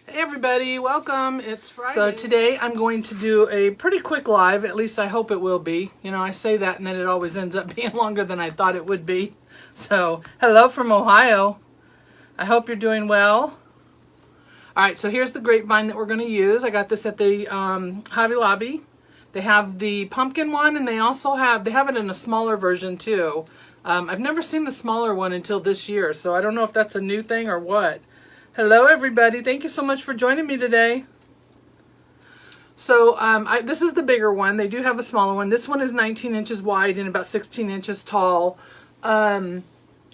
Hey everybody, welcome. It's Friday. So today I'm going to do a pretty quick live, at least I hope it will be. You know, I say that and then it always ends up being longer than I thought it would be. So, hello from Ohio. I hope you're doing well. Alright, so here's the grapevine that we're going to use. I got this at the Hobby Lobby. They have the pumpkin one and they have it in a smaller version too. I've never seen the smaller one until this year, so I don't know if that's a new thing or what. Hello everybody, thank you so much for joining me today. So this is the bigger one. They do have a smaller one. This one is 19 inches wide and about 16 inches tall. And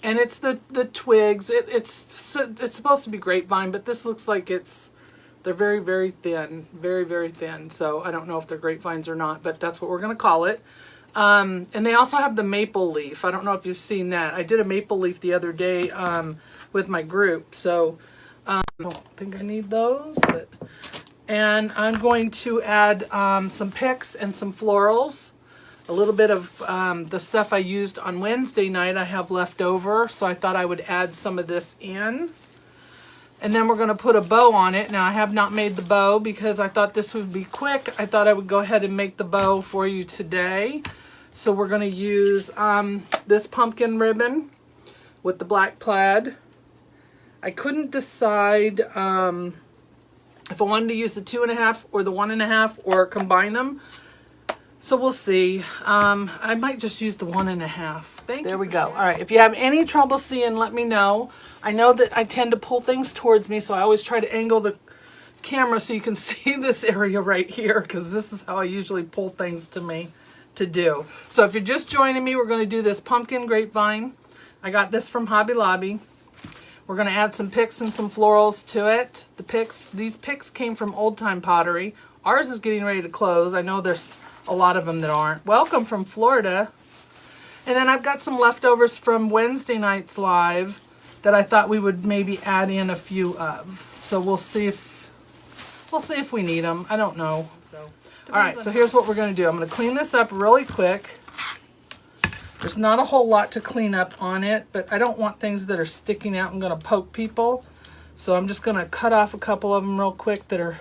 it's the twigs. It's supposed to be grapevine, but this looks like they're very, very thin. Very, very thin. So I don't know if they're grapevines or not, but that's what we're going to call it. And they also have the maple leaf. I don't know if you've seen that. I did a maple leaf the other day with my group. So I don't think I need those, and I'm going to add some picks and some florals. A little bit of the stuff I used on Wednesday night I have left over, so I thought I would add some of this in. And then we're going to put a bow on it. Now I have not made the bow because I thought this would be quick. I thought I would go ahead and make the bow for you today. So we're going to use this pumpkin ribbon with the black plaid. I couldn't decide if I wanted to use the 2.5 or the 1.5 or combine them. So we'll see. I might just use the 1.5. There we go. All right. If you have any trouble seeing, let me know. I know that I tend to pull things towards me, so I always try to angle the camera so you can see this area right here, because this is how I usually pull things to me to do. So if you're just joining me, we're going to do this pumpkin grapevine. I got this from Hobby Lobby. We're going to add some picks and some florals to it. These picks came from Old Time Pottery. Ours is getting ready to close. I know there's a lot of them that aren't. Welcome from Florida. And then I've got some leftovers from Wednesday night's live that I thought we would maybe add in a few of. So we'll see if we need them. I don't know. So all right, so here's what we're going to do. I'm going to clean this up really quick. There's not a whole lot to clean up on it, but I don't want things that are sticking out and going to poke people. So I'm just going to cut off a couple of them real quick that are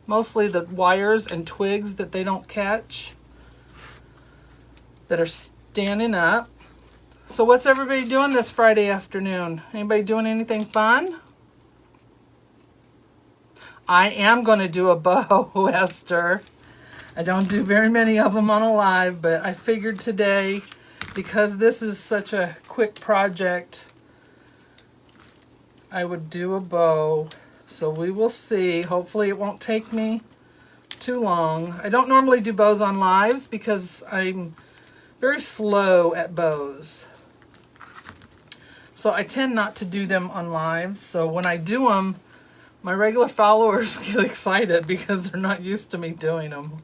mostly the wires and twigs that they don't catch, that are standing up. So what's everybody doing this Friday afternoon? Anybody doing anything fun? I am going to do a bow, Esther. I don't do very many of them on a live, but I figured today, because this is such a quick project, I would do a bow. So we will see. Hopefully it won't take me too long. I don't normally do bows on lives because I'm very slow at bows. So I tend not to do them on lives. So when I do them, my regular followers get excited because they're not used to me doing them.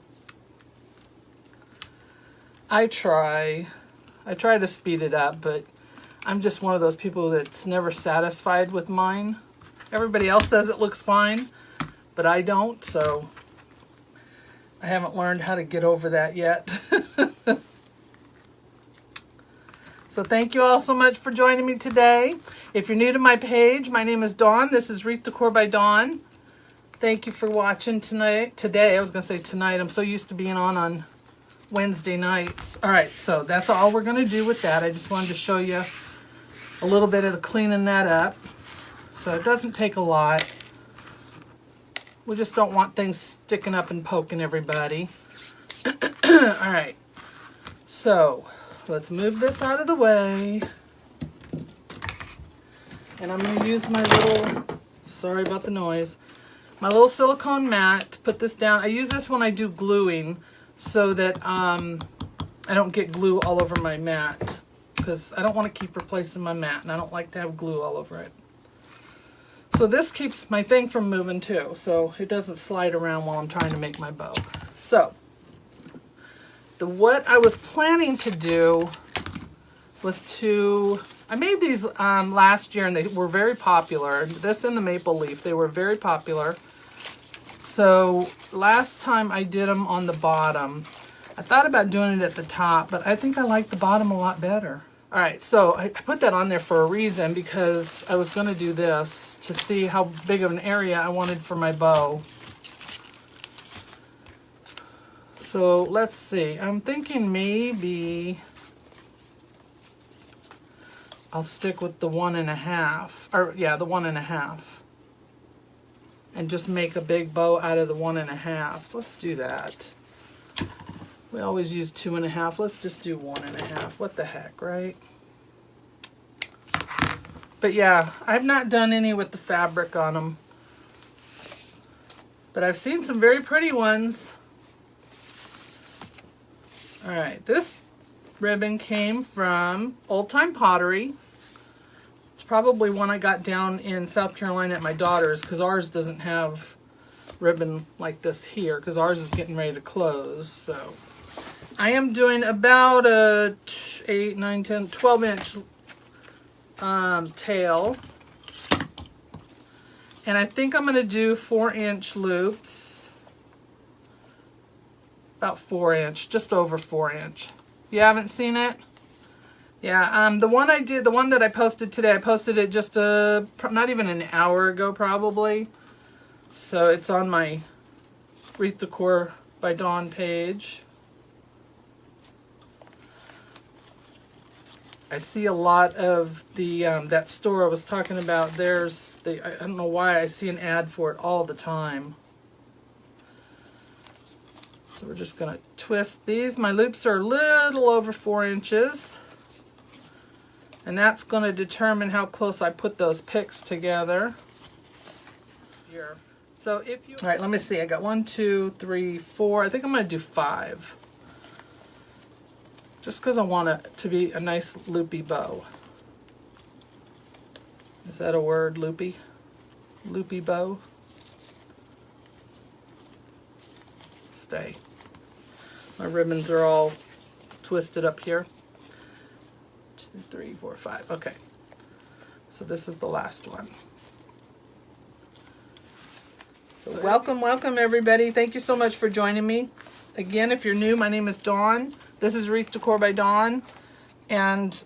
I try to speed it up, but I'm just one of those people that's never satisfied with mine. Everybody else says it looks fine, but I don't, so I haven't learned how to get over that yet. So thank you all so much for joining me today. If you're new to my page, my name is Dawn. This is Wreath Decor by Dawn. Thank you for watching today. I was going to say tonight. I'm so used to being on Wednesday nights. All right, so that's all we're going to do with that. I just wanted to show you a little bit of the cleaning that up. So it doesn't take a lot. We just don't want things sticking up and poking everybody. All right, so let's move this out of the way. And I'm going to use my little, sorry about the noise, my little silicone mat to put this down. I use this when I do gluing so that I don't get glue all over my mat, because I don't want to keep replacing my mat and I don't like to have glue all over it. So this keeps my thing from moving too, so it doesn't slide around while I'm trying to make my bow. So what I was planning to do was I made these last year and they were very popular. This and the maple leaf, they were very popular. So last time I did them on the bottom. I thought about doing it at the top, but I think I like the bottom a lot better. All right, so I put that on there for a reason, because I was going to do this to see how big of an area I wanted for my bow. So let's see. I'm thinking maybe I'll stick with the 1.5, or yeah, the 1.5, and just make a big bow out of the 1.5. Let's do that. We always use 2.5. Let's just do 1.5. What the heck, right? But yeah, I've not done any with the fabric on them, but I've seen some very pretty ones. All right, this ribbon came from Old Time Pottery. It's probably one I got down in South Carolina at my daughter's, because ours doesn't have ribbon like this here, because ours is getting ready to close. So I am doing about a 8, 9, 10, 12 inch tail. And I think I'm going to do 4-inch loops. About 4 inch, just over 4 inch. You haven't seen it? Yeah, the one I did, the one that I posted today, I posted it just not even an hour ago probably. So it's on my Wreath Decor by Dawn page. I see a lot of the that store I was talking about. I don't know why I see an ad for it all the time. So we're just gonna twist these. My loops are a little over 4 inches. And that's gonna determine how close I put those picks together. Here. So if you, all right, let me see. I got 1, 2, 3, 4. I think I'm gonna do 5. Just because I want it to be a nice loopy bow. Is that a word, loopy? Loopy bow? Stay. My ribbons are all twisted up here. 2, 3, 4, 5. Okay. So this is the last one. So welcome everybody. Thank you so much for joining me. Again, if you're new, my name is Dawn. This is Wreath Decor by Dawn, and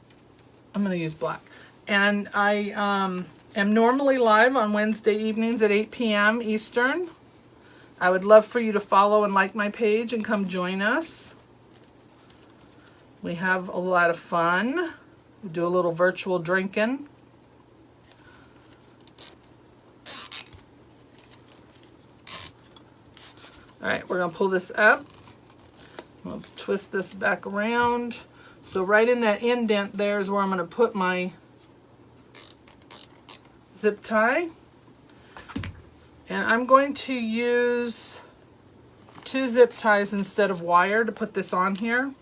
I'm going to use black. And I am normally live on Wednesday evenings at 8 p.m. Eastern. I would love for you to follow and like my page and come join us. We have a lot of fun. We do a little virtual drinking. All right, we're going to pull this up. I'll twist this back around. So right in that indent there is where I'm going to put my zip tie. And I'm going to use 2 zip ties instead of wire to put this on here.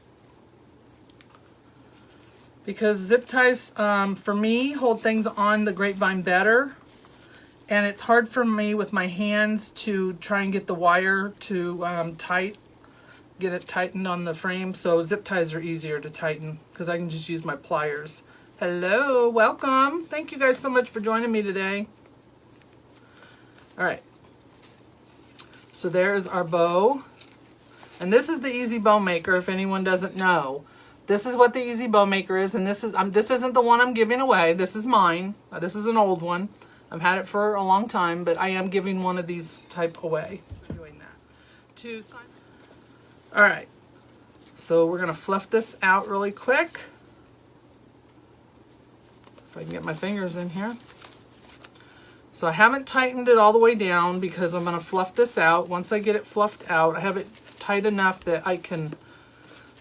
Because zip ties, for me, hold things on the grapevine better. And it's hard for me with my hands to try and get the wire to get it tightened on the frame. So zip ties are easier to tighten because I can just use my pliers. Hello, welcome. Thank you guys so much for joining me today. All right. So there's our bow. And this is the Easy Bow Maker, if anyone doesn't know. This is what the Easy Bow Maker is, and this isn't the one I'm giving away. This is mine. This is an old one. I've had it for a long time, but I am giving one of these type away. Doing that. All right. So we're gonna fluff this out really quick. If I can get my fingers in here. So I haven't tightened it all the way down because I'm gonna fluff this out. Once I get it fluffed out, I have it tight enough that I can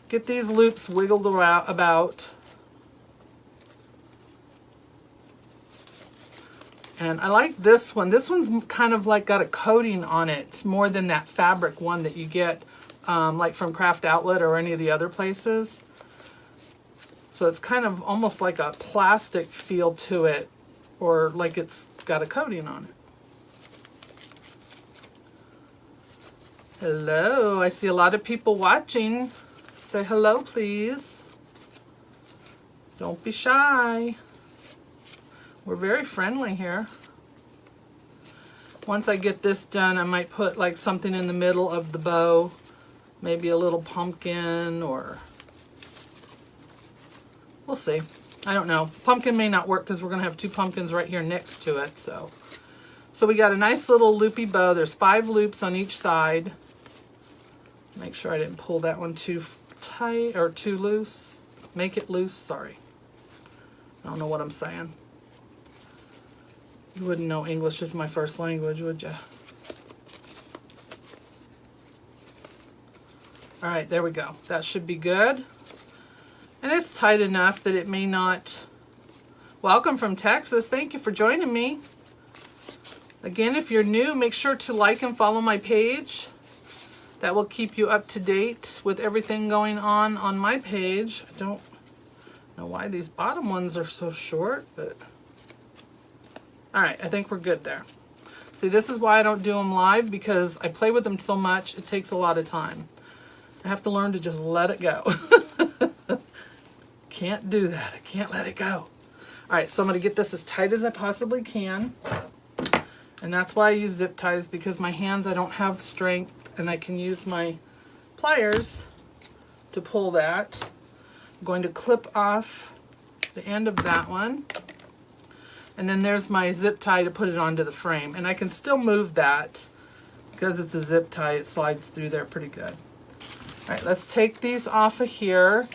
get these loops wiggled around about. And I like this one. This one's kind of like got a coating on it more than that fabric one that you get like from Craft Outlet or any of the other places. So it's kind of almost like a plastic feel to it, or like it's got a coating on it. Hello, I see a lot of people watching. Say hello, please. Don't be shy. We're very friendly here. Once I get this done, I might put like something in the middle of the bow. Maybe a little pumpkin or We'll see. I don't know. Pumpkin may not work because we're going to have 2 pumpkins right here next to it. So we got a nice little loopy bow. There's 5 loops on each side. Make sure I didn't pull that one too tight or too loose. Make it loose, sorry. I don't know what I'm saying. You wouldn't know English is my first language, would you? All right, there we go. That should be good. And it's tight enough that it may not... Welcome from Texas. Thank you for joining me. Again, if you're new, make sure to like and follow my page. That will keep you up to date with everything going on my page. I don't know why these bottom ones are so short, but... All right, I think we're good there. See, this is why I don't do them live, because I play with them so much, it takes a lot of time. I have to learn to just let it go. Can't do that. I can't let it go. All right, so I'm going to get this as tight as I possibly can. And that's why I use zip ties, because my hands, I don't have strength, and I can use my pliers to pull that. I'm going to clip off the end of that one. And then there's my zip tie to put it onto the frame. And I can still move that because it's a zip tie. It slides through there pretty good. All right, let's take these off of here.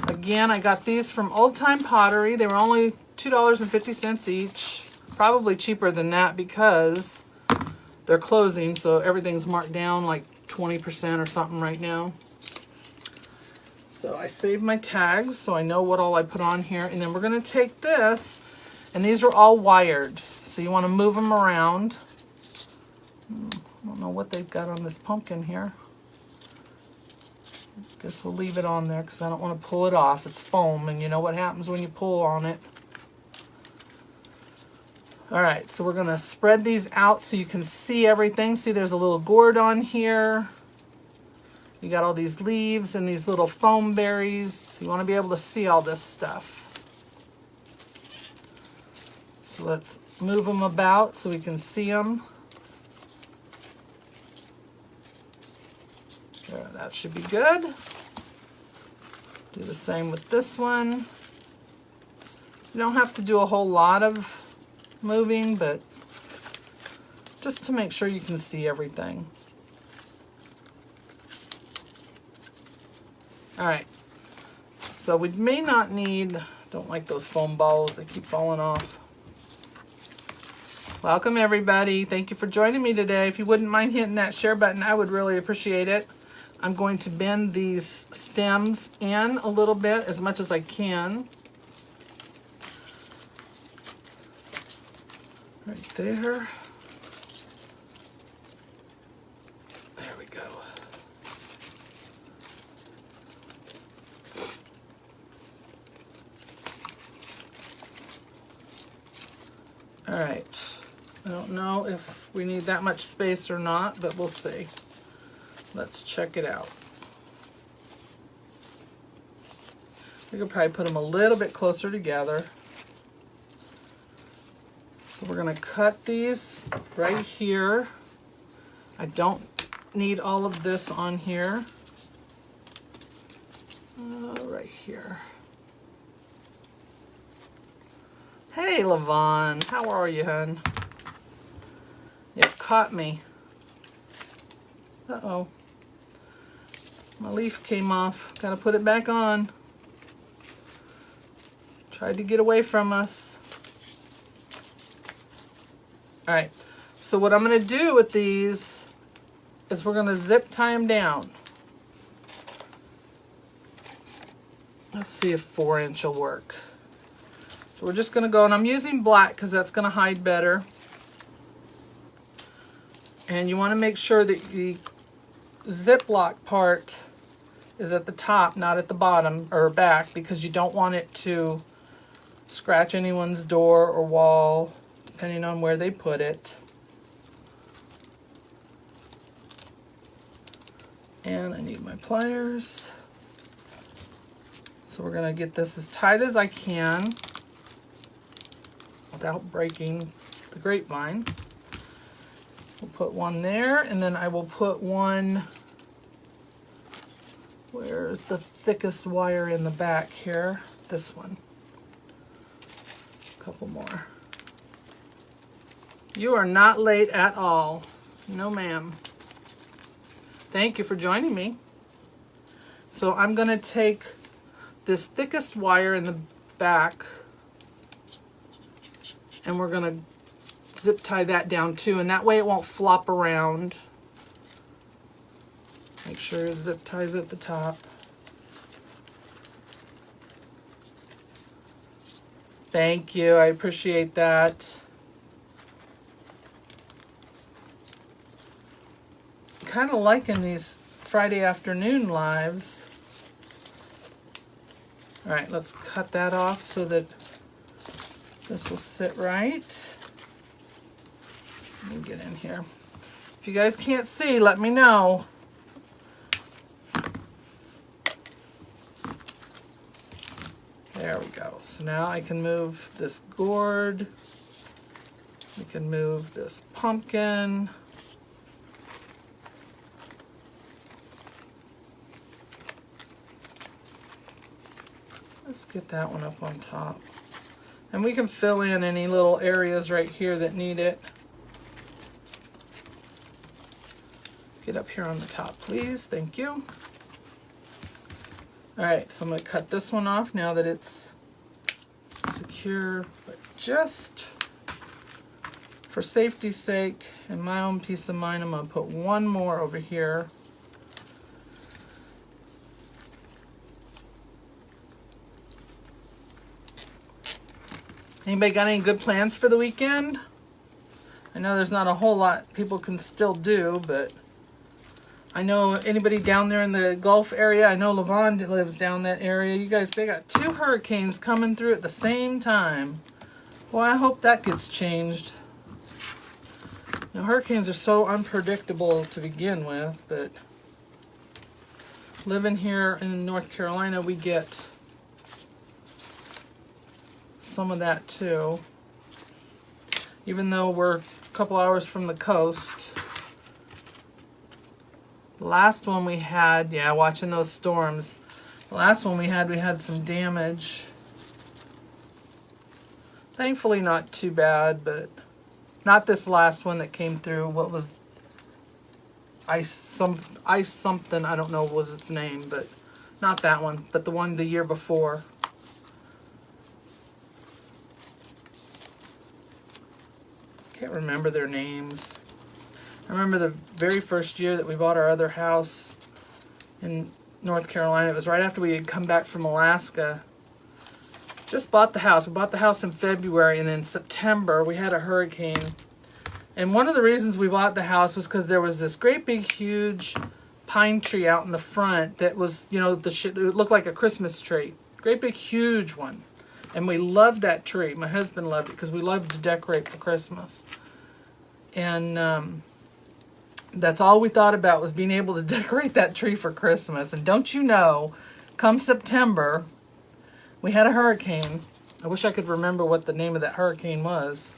Again, I got these from Old Time Pottery. They were only $2.50 each. Probably cheaper than that because they're closing, so everything's marked down like 20% or something right now. So I saved my tags so I know what all I put on here. And then we're going to take this, and these are all wired. So you want to move them around. I don't know what they've got on this pumpkin here. Guess we'll leave it on there because I don't want to pull it off. It's foam, and you know what happens when you pull on it. All right, so we're going to spread these out so you can see everything. See, there's a little gourd on here. You got all these leaves and these little foam berries. You want to be able to see all this stuff. So let's move them about so we can see them. There, that should be good. Do the same with this one. You don't have to do a whole lot of moving, but just to make sure you can see everything. All right, so we may not need, don't like those foam balls, they keep falling off. Welcome everybody, thank you for joining me today. If you wouldn't mind hitting that share button, I would really appreciate it. I'm going to bend these stems in a little bit, as much as I can. Right there. There we go. All right. I don't know if we need that much space or not, but we'll see. Let's check it out. We could probably put them a little bit closer together. So we're going to cut these right here. I don't need all of this on here. Right here. Hey, Levon. How are you, hun? It caught me. Uh-oh. My leaf came off. Gotta put it back on. Tried to get away from us. All right, so what I'm going to do with these is we're going to zip tie them down. Let's see if 4-inch will work. So we're just going to go, and I'm using black because that's going to hide better. And you want to make sure that the ziplock part is at the top, not at the bottom or back, because you don't want it to scratch anyone's door or wall, depending on where they put it. And I need my pliers. So we're going to get this as tight as I can without breaking the grapevine. We'll put one there, and then I will put one, where's the thickest wire in the back here? this one. A couple more. You are not late at all. No, ma'am. Thank you for joining me. So I'm going to take this thickest wire in the back and we're going to zip tie that down too, and that way it won't flop around. Make sure it zip ties at the top. Thank you, I appreciate that. Kind of liking these Friday afternoon lives. All right, let's cut that off so that this will sit right. Let me get in here. If you guys can't see, let me know. There we go. So now I can move this gourd. We can move this pumpkin. Let's get that one up on top. And we can fill in any little areas right here that need it. Get up here on the top, please. Thank you. All right, so I'm going to cut this one off now that it's secure, but just for safety's sake and my own peace of mind, I'm going to put one more over here. Anybody got any good plans for the weekend? I know there's not a whole lot people can still do, but I know anybody down there in the Gulf area, I know Lavon lives down that area. You guys, they got 2 hurricanes coming through at the same time. Well, I hope that gets changed. You know, hurricanes are so unpredictable to begin with, but living here in North Carolina, we get some of that too. Even though we're a couple hours from the coast. The last one we had, yeah, watching those storms. The last one we had some damage. Thankfully not too bad, but not this last one that came through. What was ice something, I don't know what was its name, but not that one, but the one the year before. Can't remember their names. I remember the very first year that we bought our other house in North Carolina. It was right after we had come back from Alaska. Just bought the house. We bought the house in February, and in September we had a hurricane. And one of the reasons we bought the house was because there was this great big huge pine tree out in the front that was, you know, it looked like a Christmas tree. Great big huge one. And we loved that tree. My husband loved it because we loved to decorate for Christmas. And that's all we thought about, was being able to decorate that tree for Christmas. And don't you know, come September, we had a hurricane. I wish I could remember what the name of that hurricane was.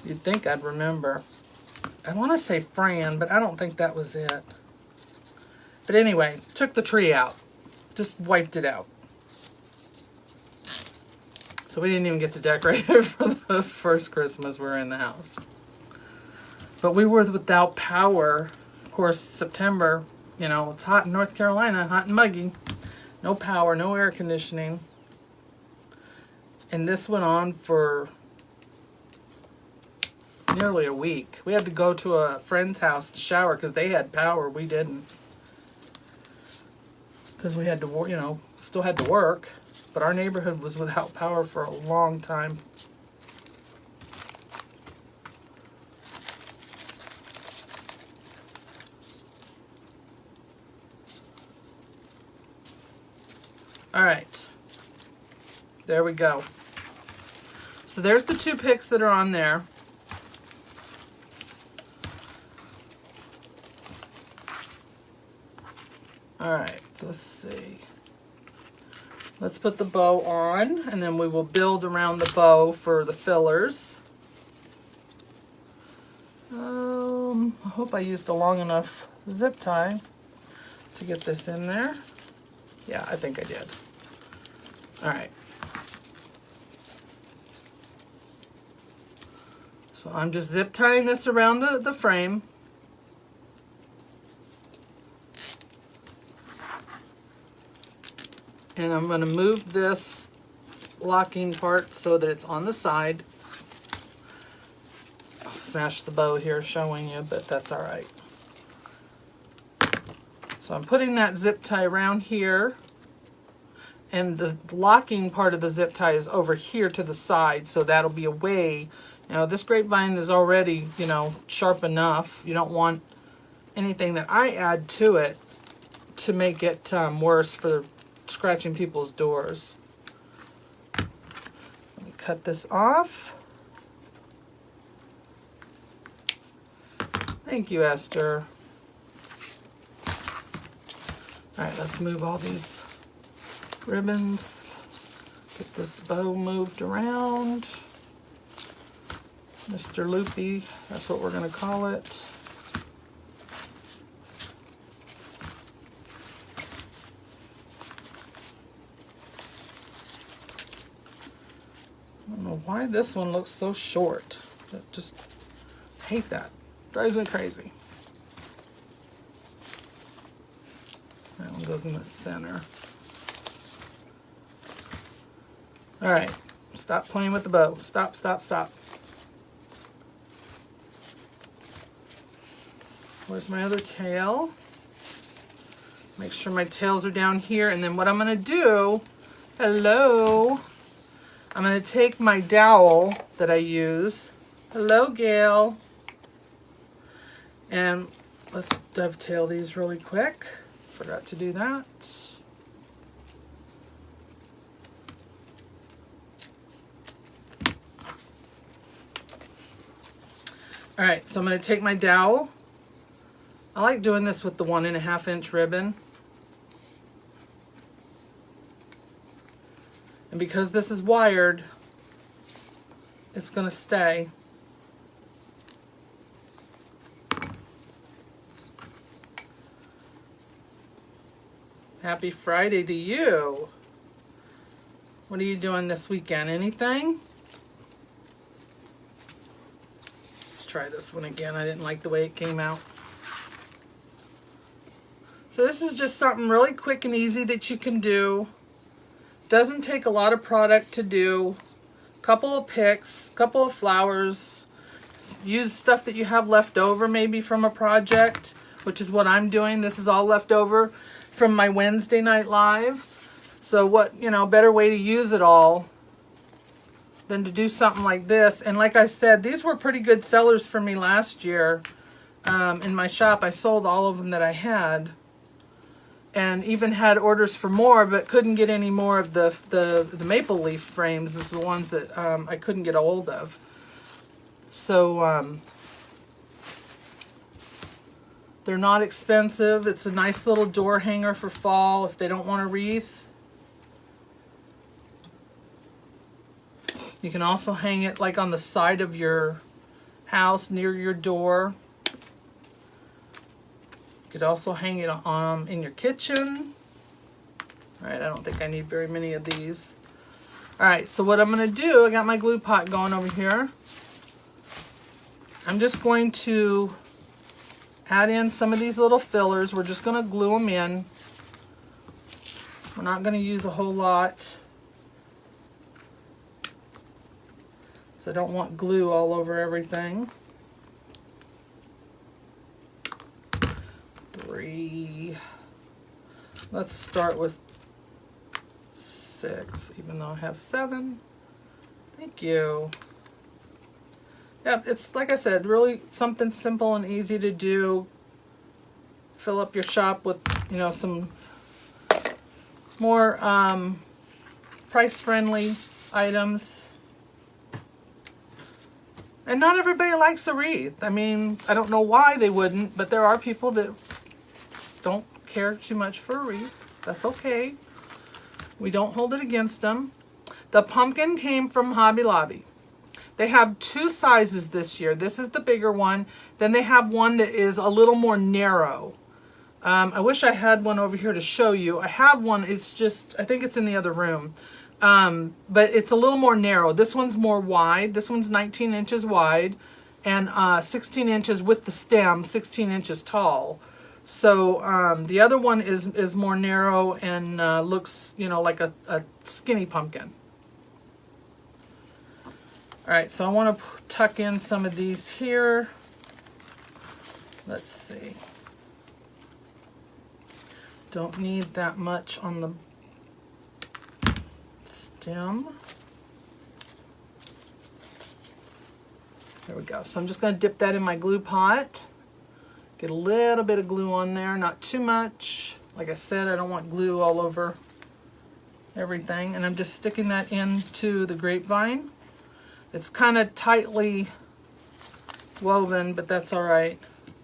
You'd think I'd remember. I want to say Fran, but I don't think that was it. But anyway, took the tree out. Just wiped it out. So we didn't even get to decorate it for the first Christmas we were in the house. But we were without power. Of course, September, you know, it's hot in North Carolina, hot and muggy. No power, no air conditioning. And this went on for nearly a week. We had to go to a friend's house to shower because they had power. We didn't. Because we had to, you know, still had to work. But our neighborhood was without power for a long time. All right. There we go. So there's the 2 picks that are on there. All right, so let's see. Let's put the bow on, and then we will build around the bow for the fillers. I hope I used a long enough zip tie to get this in there. Yeah, I think I did. All right. So I'm just zip tying this around the frame. And I'm going to move this locking part so that it's on the side. I'll smash the bow here showing you, but that's all right. So I'm putting that zip tie around here, and the locking part of the zip tie is over here to the side, so that'll be away. You know, this grapevine is already, you know, sharp enough. You don't want anything that I add to it to make it worse for scratching people's doors. Let me cut this off. Thank you, Esther. All right, let's move all these ribbons. Get this bow moved around. Mr. Loopy, that's what we're going to call it. I don't know why this one looks so short. I just hate that. Drives me crazy. That one goes in the center. All right, stop playing with the bow. Stop, stop, stop. Where's my other tail? Make sure my tails are down here. And then what I'm gonna do, hello, I'm gonna take my dowel that I use. Hello, Gail. And let's dovetail these really quick. Forgot to do that. All right, so I'm gonna take my dowel. I like doing this with the 1.5 inch ribbon. And because this is wired, it's gonna stay. Happy Friday to you. What are you doing this weekend? Anything? Let's try this one again. I didn't like the way it came out. So this is just something really quick and easy that you can do. Doesn't take a lot of product to do. Couple of picks, couple of flowers. Use stuff that you have left over maybe from a project, which is what I'm doing. This is all left over from my Wednesday night live. So what, you know, better way to use it all than to do something like this. And like I said, these were pretty good sellers for me last year. In my shop, I sold all of them that I had. And even had orders for more, but couldn't get any more of the maple leaf frames. This is the ones that I couldn't get a hold of. So they're not expensive. It's a nice little door hanger for fall if they don't want a wreath. You can also hang it like on the side of your house near your door. You could also hang it in your kitchen. All right, I don't think I need very many of these. All right, so what I'm gonna do, I got my glue pot going over here. I'm just going to add in some of these little fillers. We're just gonna glue them in. We're not gonna use a whole lot, so I don't want glue all over everything. 3. Let's start with 6, even though I have 7. Thank you. Yeah, it's like I said, really something simple and easy to do. Fill up your shop with, you know, some more price-friendly items. And not everybody likes a wreath. I mean, I don't know why they wouldn't, but there are people that don't care too much for a wreath. That's okay. We don't hold it against them. The pumpkin came from Hobby Lobby. They have 2 sizes this year. This is the bigger one. Then they have one that is a little more narrow. I wish I had one over here to show you. I have one. It's just, I think it's in the other room. But it's a little more narrow. This one's more wide. This one's 19 inches wide and 16 inches with the stem, 16 inches tall. So the other one is more narrow and looks, you know, like a skinny pumpkin. All right, so I want to tuck in some of these here. Let's see. Don't need that much on the stem. There we go. So I'm just going to dip that in my glue pot. Get a little bit of glue on there, not too much. Like I said, I don't want glue all over everything. And I'm just sticking that into the grapevine. It's kind of tightly woven, but that's all right.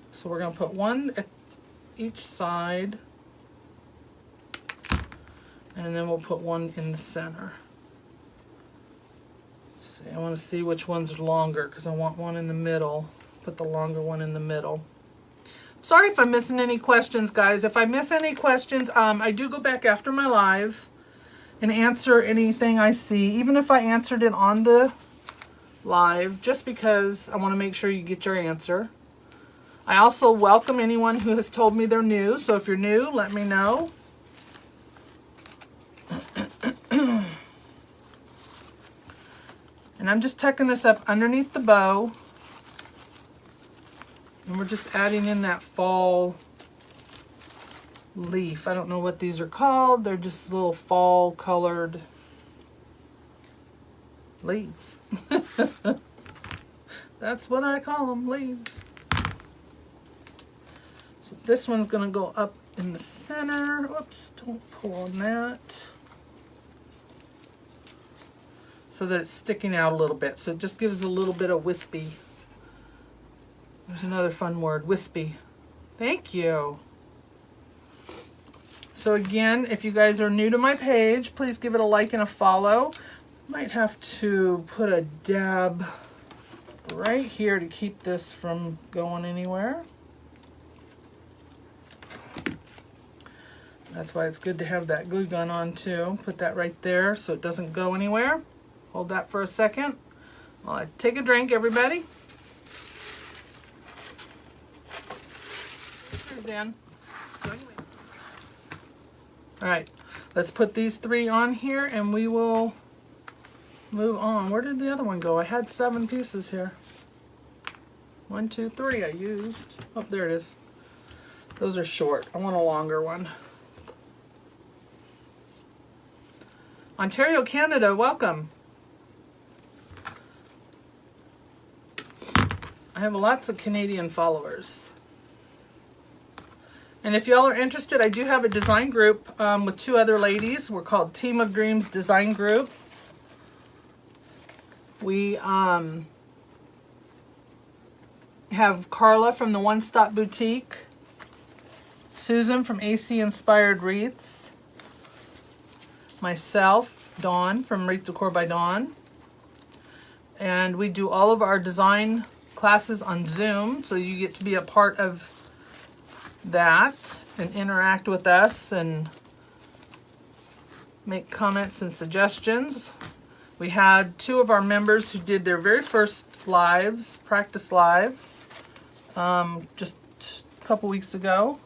So we're going to put one at each side. And then we'll put one in the center. See, I want to see which ones are longer because I want one in the middle. Put the longer one in the middle. Sorry if I'm missing any questions, guys. If I miss any questions, I do go back after my live and answer anything I see, even if I answered it on the live, just because I want to make sure you get your answer. I also welcome anyone who has told me they're new, so if you're new, let me know. And I'm just tucking this up underneath the bow. And we're just adding in that fall leaf. I don't know what these are called. They're just little fall colored leaves. That's what I call them, leaves. So this one's going to go up in the center. Whoops, don't pull on that. So that it's sticking out a little bit. So it just gives a little bit of wispy. There's another fun word, wispy. Thank you. So again, if you guys are new to my page, please give it a like and a follow. Might have to put a dab right here to keep this from going anywhere. That's why it's good to have that glue gun on too. Put that right there so it doesn't go anywhere. Hold that for a second while I take a drink, everybody. Here's Ann. All right, let's put these three on here and we will move on. Where did the other one go? I had 7 pieces here. 1, 2, 3 I used. Oh, there it is. Those are short. I want a longer one. Ontario, Canada, welcome. I have lots of Canadian followers. And if y'all are interested, I do have a design group with 2 other ladies. We're called Team of Dreams Design Group. We have Carla from the One Stop Boutique, Susan from AC Inspired Wreaths, myself, Dawn from Wreath Decor by Dawn, and we do all of our design classes on Zoom, so you get to be a part of that and interact with us and make comments and suggestions. We had 2 of our members who did their very first lives, practice lives, just a couple weeks ago.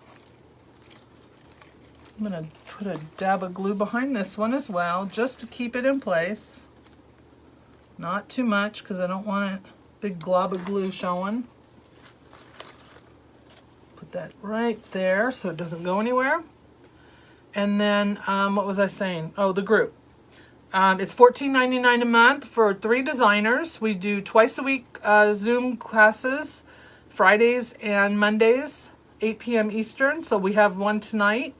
I'm going to put a dab of glue behind this one as well, just to keep it in place. Not too much, because I don't want a big glob of glue showing. Put that right there so it doesn't go anywhere. And then, what was I saying? Oh, the group. It's $14.99 a month for 3 designers. We do twice a week Zoom classes, Fridays and Mondays, 8 p.m. Eastern. So we have one tonight.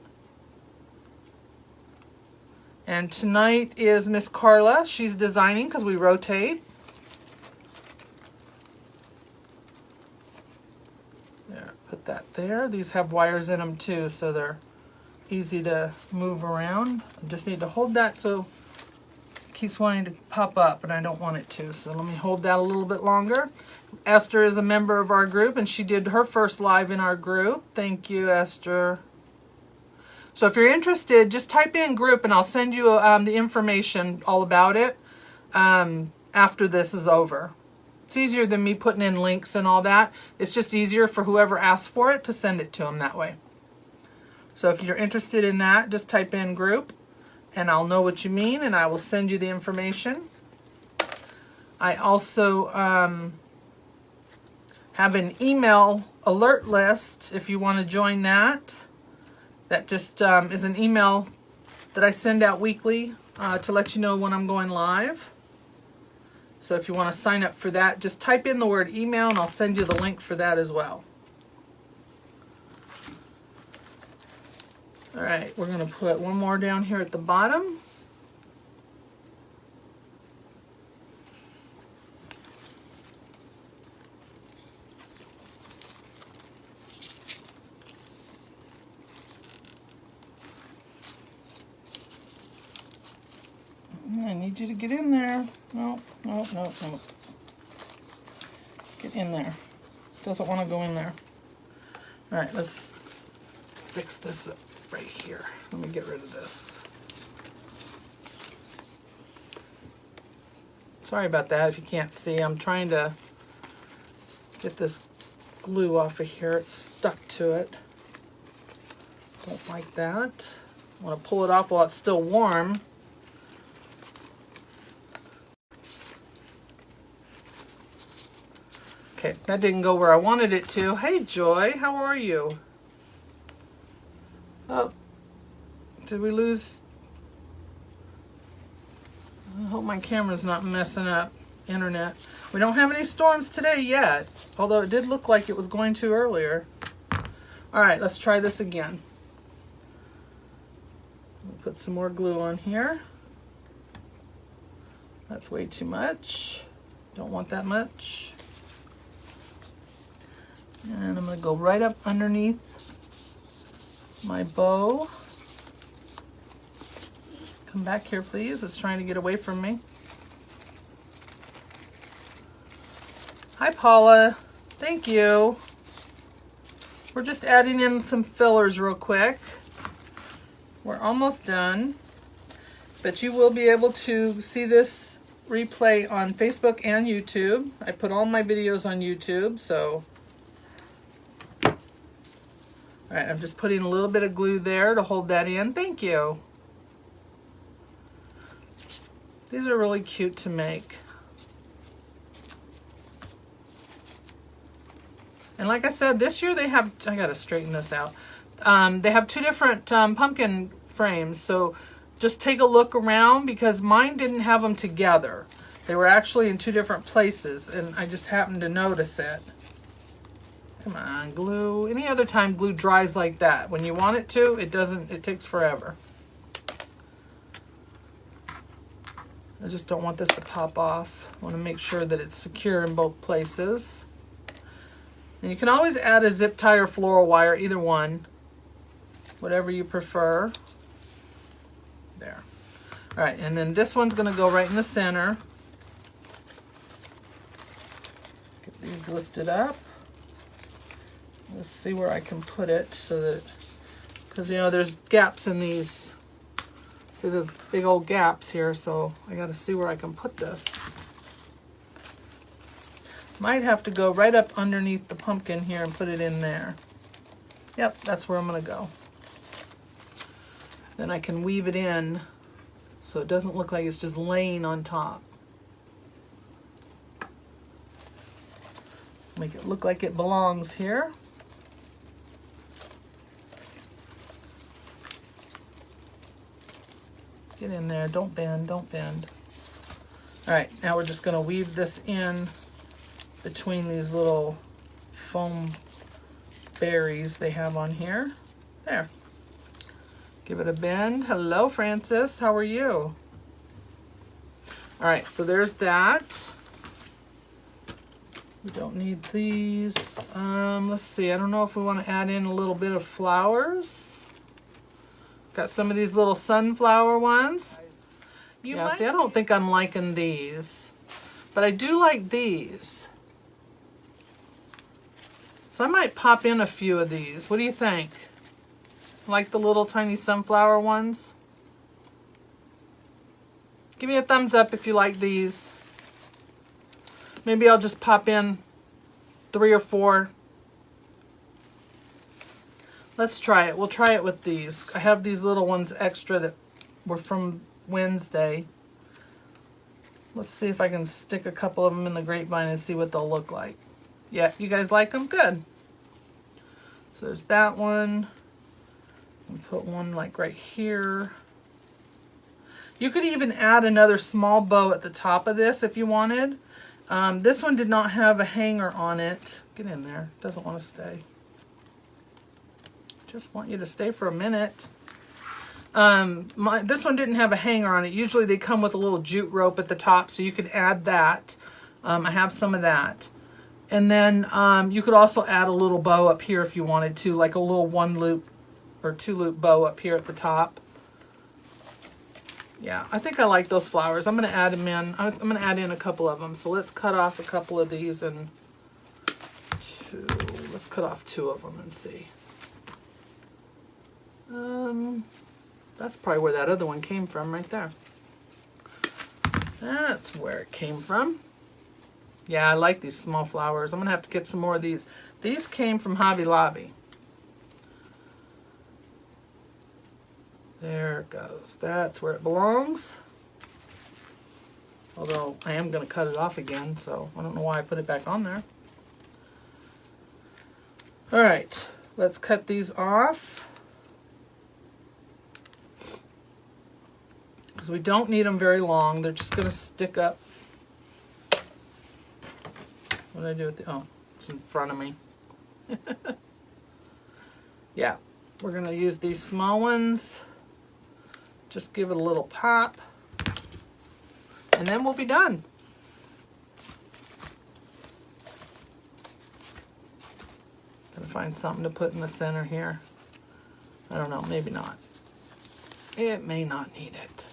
And tonight is Miss Carla. She's designing because we rotate. There, put that there. These have wires in them too, so they're easy to move around. I just need to hold that so it keeps wanting to pop up, and I don't want it to. So let me hold that a little bit longer. Esther is a member of our group, and she did her first live in our group. Thank you, Esther. So if you're interested, just type in group and I'll send you the information all about it after this is over. It's easier than me putting in links and all that. It's just easier for whoever asks for it to send it to them that way. So if you're interested in that, just type in group and I'll know what you mean and I will send you the information. I also have an email alert list if you want to join that. That just is an email that I send out weekly to let you know when I'm going live. So if you want to sign up for that, just type in the word email and I'll send you the link for that as well. All right, we're going to put one more down here at the bottom. I need you to get in there. No. Get in there. Doesn't want to go in there. All right, let's fix this up right here. Let me get rid of this. Sorry about that if you can't see. I'm trying to get this glue off of here. It's stuck to it. Don't like that. I want to pull it off while it's still warm. Okay, that didn't go where I wanted it to. Hey, Joy, how are you? Oh, did we lose? I hope my camera's not messing up. Internet. We don't have any storms today yet, although it did look like it was going to earlier. All right, let's try this again. We'll put some more glue on here. That's way too much. Don't want that much. And I'm going to go right up underneath my bow. Come back here, please. It's trying to get away from me. Hi, Paula. Thank you. We're just adding in some fillers real quick. We're almost done. But you will be able to see this replay on Facebook and YouTube. I put all my videos on YouTube, so... All right, I'm just putting a little bit of glue there to hold that in. Thank you. These are really cute to make. And like I said, this year they have, I gotta straighten this out. They have two different pumpkin frames, so just take a look around because mine didn't have them together. They were actually in two different places and I just happened to notice it. Come on, glue. Any other time glue dries like that. When you want it to, it doesn't, it takes forever. I just don't want this to pop off. I want to make sure that it's secure in both places. And you can always add a zip tie or floral wire, either one. Whatever you prefer. There. All right, and then this one's going to go right in the center. Get these lifted up. Let's see where I can put it so that, because you know there's gaps in these, see the big old gaps here, so I got to see where I can put this. Might have to go right up underneath the pumpkin here and put it in there. Yep, that's where I'm going to go. Then I can weave it in so it doesn't look like it's just laying on top. Make it look like it belongs here. Get in there, don't bend, don't bend. All right, now we're just gonna weave this in between these little foam berries they have on here. There. Give it a bend. Hello, Francis, how are you? All right, so there's that. We don't need these. Let's see, I don't know if we want to add in a little bit of flowers. Got some of these little sunflower ones. Yeah, see, I don't think I'm liking these, but I do like these. So I might pop in a few of these. What do you think? Like the little tiny sunflower ones? Give me a thumbs up if you like these. Maybe I'll just pop in 3 or 4. Let's try it. We'll try it with these. I have these little ones extra that were from Wednesday. Let's see if I can stick a couple of them in the grapevine and see what they'll look like. Yeah, you guys like them? Good. So there's that one. Put one like right here. You could even add another small bow at the top of this if you wanted. This one did not have a hanger on it. Get in there. Doesn't want to stay. Just want you to stay for a minute. This one didn't have a hanger on it. Usually they come with a little jute rope at the top, so you could add that. I have some of that. And then you could also add a little bow up here if you wanted to, like a little 1-loop or 2-loop bow up here at the top. Yeah, I think I like those flowers. I'm going to add them in. I'm going to add in a couple of them. So let's cut off a couple of these and let's cut off 2 of them and see. That's probably where that other one came from right there. That's where it came from. Yeah, I like these small flowers. I'm going to have to get some more of these. These came from Hobby Lobby. There it goes. That's where it belongs. Although I am going to cut it off again, so I don't know why I put it back on there. All right, let's cut these off. Because we don't need them very long. They're just going to stick up. What did I do with the... Oh, it's in front of me. Yeah, we're going to use these small ones. Just give it a little pop. And then we'll be done. Gotta find something to put in the center here. I don't know, maybe not. It may not need it.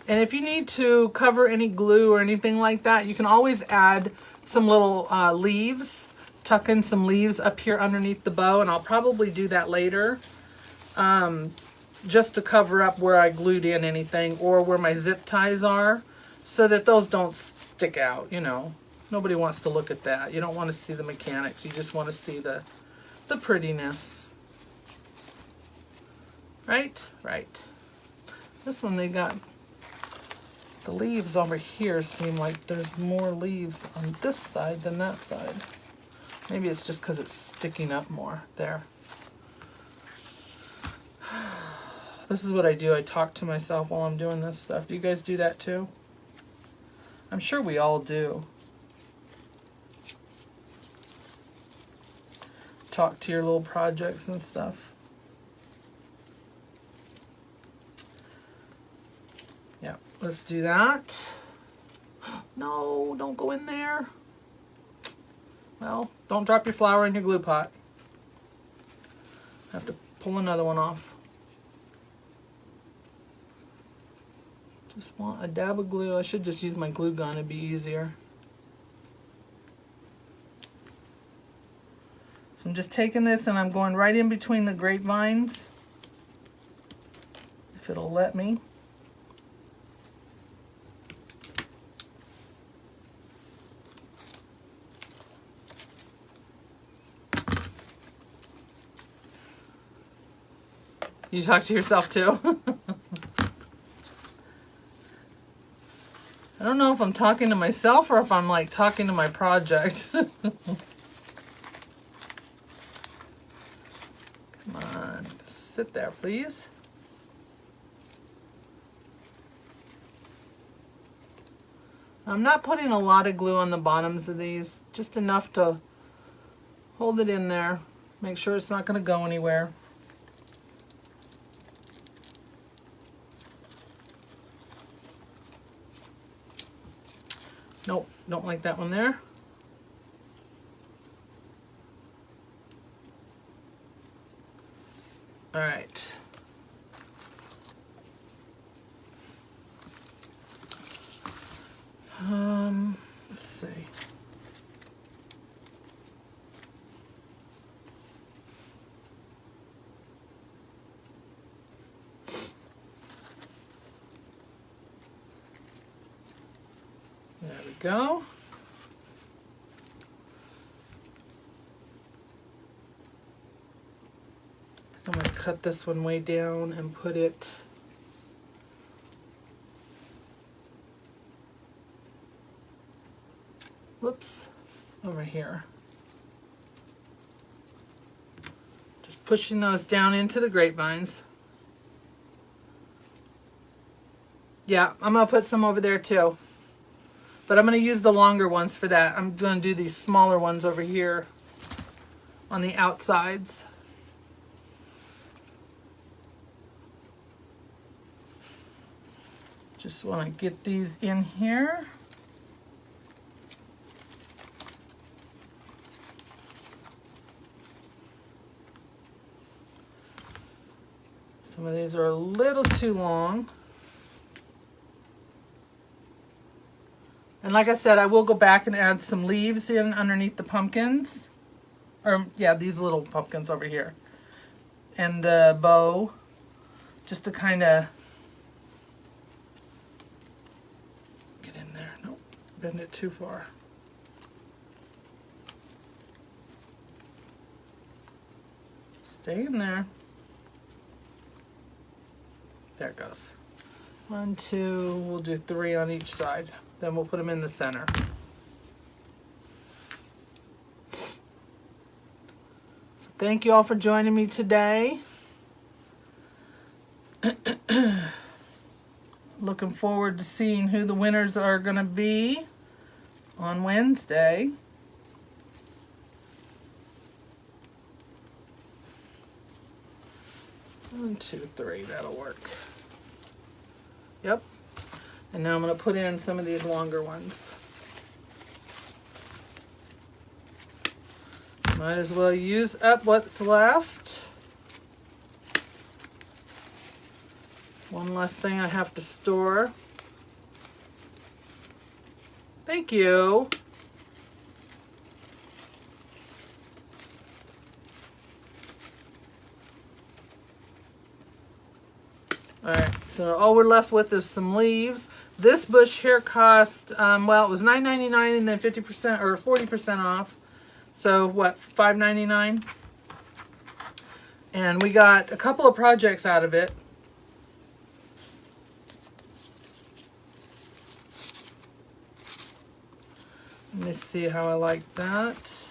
And if you need to cover any glue or anything like that, you can always add some little leaves. Tuck in some leaves up here underneath the bow, and I'll probably do that later. Just to cover up where I glued in anything or where my zip ties are, so that those don't stick out, you know. Nobody wants to look at that. You don't want to see the mechanics. You just want to see the prettiness. Right? Right. This one, they got the leaves over here. Seem like there's more leaves on this side than that side. Maybe it's just because it's sticking up more there. This is what I do. I talk to myself while I'm doing this stuff. Do you guys do that too? I'm sure we all do. Talk to your little projects and stuff. Yeah, let's do that. No, don't go in there. Well, don't drop your flower in your glue pot. I have to pull another one off. Just want a dab of glue. I should just use my glue gun. It'd be easier. So I'm just taking this and I'm going right in between the grapevines, if it'll let me. You talk to yourself too? I don't know if I'm talking to myself or if I'm like talking to my project. Come on, sit there, please. I'm not putting a lot of glue on the bottoms of these, just enough to hold it in there. Make sure it's not going to go anywhere. Nope, don't like that one there. All right. Let's see. go. I'm going to cut this one way down and put it over here. Just pushing those down into the grapevines. Yeah, I'm going to put some over there too. But I'm going to use the longer ones for that. I'm going to do these smaller ones over here on the outsides. Just want to get these in here. Some of these are a little too long. And like I said, I will go back and add some leaves in underneath the pumpkins. Or, yeah, these little pumpkins over here. And the bow, just to kind of get in there. Nope, bend it too far. Stay in there. There it goes. 1, 2, we'll do 3 on each side. Then we'll put them in the center. So thank you all for joining me today. Looking forward to seeing who the winners are going to be on Wednesday. One, 2, 3, that'll work. Yep. And now I'm going to put in some of these longer ones. Might as well use up what's left. One last thing I have to store. Thank you. Alright, so all we're left with is some leaves. This bush here cost, well, it was $9.99 and then 50% or 40% off. So what, $5.99? And we got a couple of projects out of it. Let me see how I like that.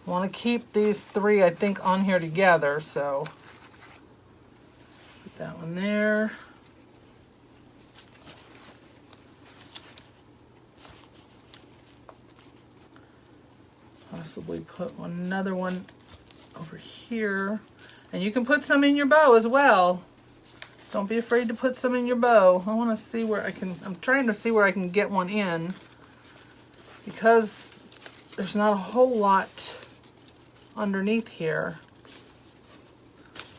I want to keep these 3, I think, on here together, so put that one there. Possibly put another one over here. And you can put some in your bow as well. Don't be afraid to put some in your bow. I want to see where I can, I'm trying to see where I can get one in, because there's not a whole lot underneath here.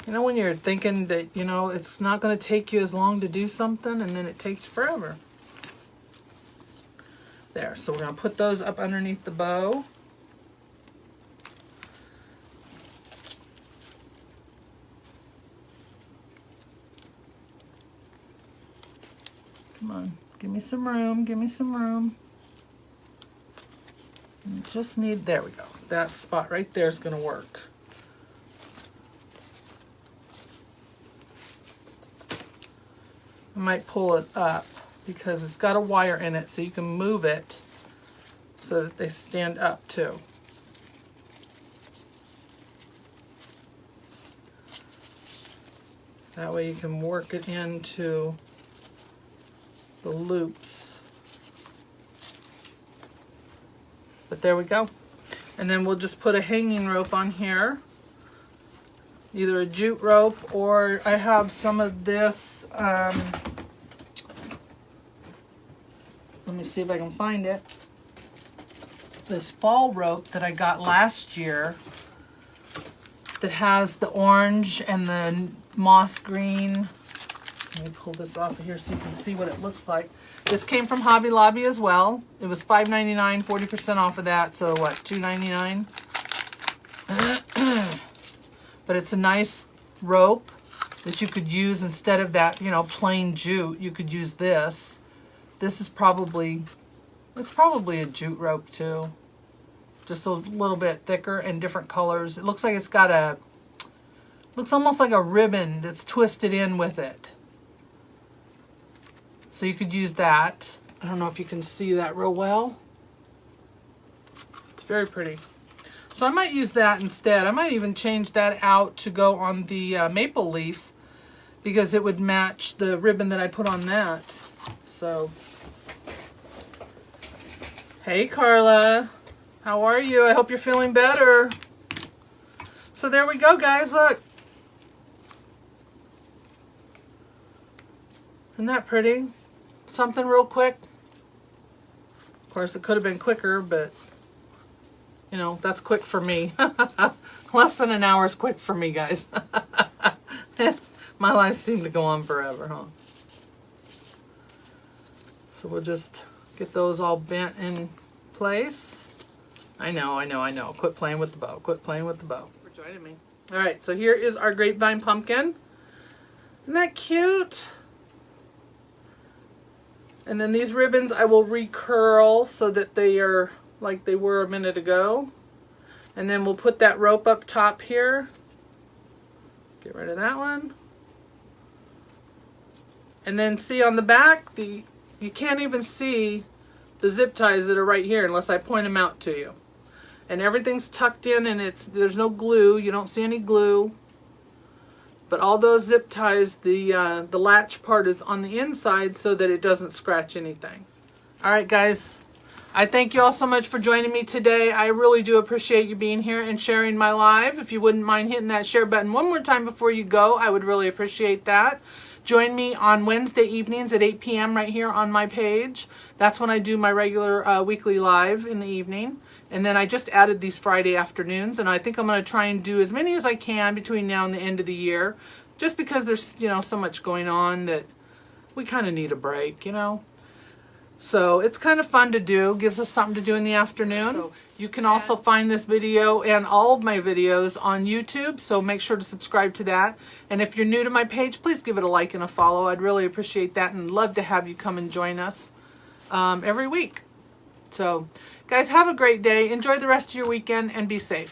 You know when you're thinking that, you know, it's not going to take you as long to do something and then it takes forever. There, so we're going to put those up underneath the bow. Come on, give me some room, give me some room. You just need, there we go. That spot right there is going to work. I might pull it up because it's got a wire in it, so you can move it so that they stand up too. That way you can work it into the loops. But there we go. And then we'll just put a hanging rope on here. Either a jute rope, or I have some of this, let me see if I can find it. This fall rope that I got last year that has the orange and the moss green. Let me pull this off of here so you can see what it looks like. This came from Hobby Lobby as well. It was $5.99, 40% off of that, so what, $2.99? But it's a nice rope. that you could use instead of that, you know, plain jute. You could use this. This is probably, it's probably a jute rope too. Just a little bit thicker and different colors. It looks like it's got a, looks almost like a ribbon that's twisted in with it. So you could use that. I don't know if you can see that real well. It's very pretty. So I might use that instead. I might even change that out to go on the maple leaf because it would match the ribbon that I put on that. So, hey Carla, how are you? I hope you're feeling better. So there we go, guys, look. Isn't that pretty? Something real quick. Of course, it could have been quicker, but you know, that's quick for me. Less than an hour is quick for me, guys. My life seemed to go on forever, huh? So we'll just get those all bent in place. I know. Quit playing with the bow. Quit playing with the bow. For joining me. All right, so here is our grapevine pumpkin. Isn't that cute? And then these ribbons I will recurl so that they are like they were a minute ago. And then we'll put that rope up top here. Get rid of that one. And then see on the back, you can't even see the zip ties that are right here unless I point them out to you. And everything's tucked in and there's no glue. You don't see any glue. But all those zip ties, the latch part is on the inside so that it doesn't scratch anything. All right, guys. I thank you all so much for joining me today. I really do appreciate you being here and sharing my live. If you wouldn't mind hitting that share button one more time before you go, I would really appreciate that. Join me on Wednesday evenings at 8 p.m. right here on my page. That's when I do my regular weekly live in the evening. And then I just added these Friday afternoons, and I think I'm going to try and do as many as I can between now and the end of the year, just because there's, you know, so much going on that we kind of need a break, you know. So it's kind of fun to do. Gives us something to do in the afternoon. So you can also find this video and all of my videos on YouTube, so make sure to subscribe to that. And if you're new to my page, please give it a like and a follow. I'd really appreciate that and love to have you come and join us every week. So guys, have a great day. Enjoy the rest of your weekend and be safe.